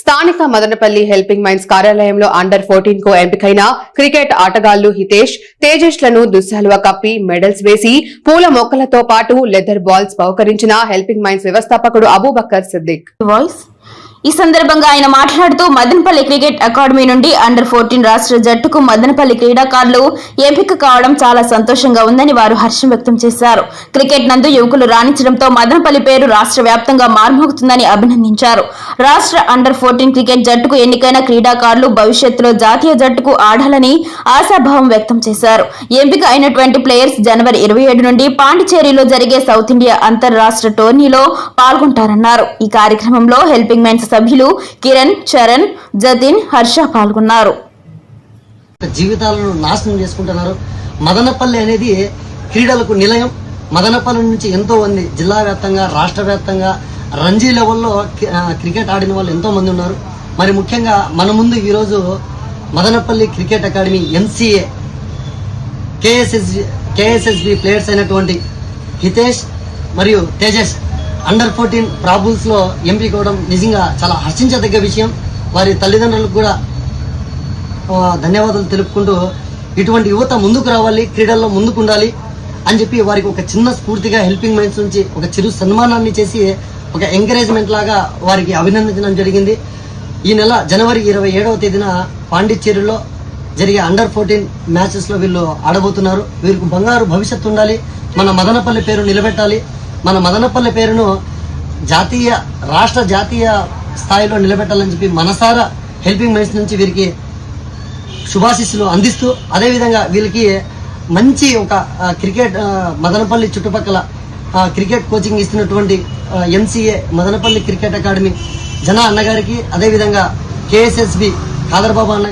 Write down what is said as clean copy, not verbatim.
స్థానిక Madanapalle helping minds కార్యాలయంలో under 14 కు ఎంపికైన క్రికెట్ ఆటగాళ్లు హితేష్, తేజేష్ లను దుస్సాలువా కప్పి మెడల్స్ వేసి పూల మొక్కలతో పాటు లెదర్ బాల్స్ బహుకరించిన హెల్పింగ్ మైండ్స్ వ్యవస్థాపకుడు అబూబకర్ సిద్దిక్. ఈ సందర్భంగా ఆయన మాట్లాడుతూ మదనపల్లి క్రికెట్ అకాడమీ నుండి అండర్ 14 రాష్ట్ర జట్టుకు మదనపల్లి క్రీడాకారులు ఎంపిక కావడం చాలా సంతోషంగా ఉందని వారు హర్షం వ్యక్తం చేశారు. క్రికెట్ నందు యువకులు రాణించడంతో మదనపల్లి పేరు రాష్ట్ర వ్యాప్తంగా మారుమోగుతుందని అభినందించారు. రాష్ట్ర అండర్ 14 క్రికెట్ జట్టుకు ఎన్నికైన క్రీడాకారులు భవిష్యత్తులో జాతీయ జట్టుకు ఆడాలని ఆశాభావం వ్యక్తం చేశారు. ఎంపిక అయినటువంటి ప్లేయర్స్ జనవరి 27 నుండి పాండిచేరిలో జరిగే సౌత్ ఇండియా అంతర్రాష్ట్ర టోర్నీలో పాల్గొంటారన్నారు. ఈ కార్యక్రమంలో హెల్పింగ్ మైండ్స్ సభ్యులు కిరణ్, చరణ్, జతిన్, హర్ష పాల్గొన్నారు. జీవితాలను నాశనం చేసుకుంటున్నారు. మదనపల్లి అనేది క్రీడలకు నిలయం. మదనపల్లి నుంచి ఎంతో మంది జిల్లా వ్యాప్తంగా, రాష్ట్ర వ్యాప్తంగా రంజీ లెవెల్లో క్రికెట్ ఆడిన వాళ్ళు ఎంతో మంది ఉన్నారు. మరి ముఖ్యంగా మన ముందు ఈరోజు Madanapalle cricket academy MCA KSSB players అయినటువంటి హితేష్ మరియు తేజస్ అండర్ 14 ప్రాబుల్స్ లో ఎంపిక అవడం నిజంగా చాలా హర్షించదగ్గ విషయం. వారి తల్లిదండ్రులకు కూడా ధన్యవాదాలు తెలుపుకుంటూ ఇటువంటి యువత ముందుకు రావాలి, క్రీడల్లో ముందుకు ఉండాలి అని చెప్పి వారికి ఒక చిన్న స్ఫూర్తిగా హెల్పింగ్ మైండ్స్ నుంచి ఒక చిరు సన్మానాన్ని చేసి ఒక ఎంకరేజ్మెంట్ లాగా వారికి అభినందించడం జరిగింది. ఈ నెల జనవరి 27వ తేదీన పాండిచ్చేరిలో జరిగే అండర్ 14 మ్యాచెస్ లో వీళ్ళు ఆడబోతున్నారు. వీరికి బంగారు భవిష్యత్తు ఉండాలి. మన మదనపల్లి పేరు నిలబెట్టాలి. మన మదనపల్లి పేరును రాష్ట్ర జాతీయ స్థాయిలో నిలబెట్టాలని చెప్పి మనసారా హెల్పింగ్ మైండ్స్ నుంచి వీరికి శుభాశీస్సులు అందిస్తూ, అదేవిధంగా వీళ్ళకి మంచి ఒక క్రికెట్ మదనపల్లి చుట్టుపక్కల క్రికెట్ కోచింగ్ ఇస్తున్నటువంటి ఎంసీఏ మదనపల్లి క్రికెట్ అకాడమీ జన అన్నగారికి, అదేవిధంగా కేఎస్ఎస్బి ఖాదర్ బాబా అన్న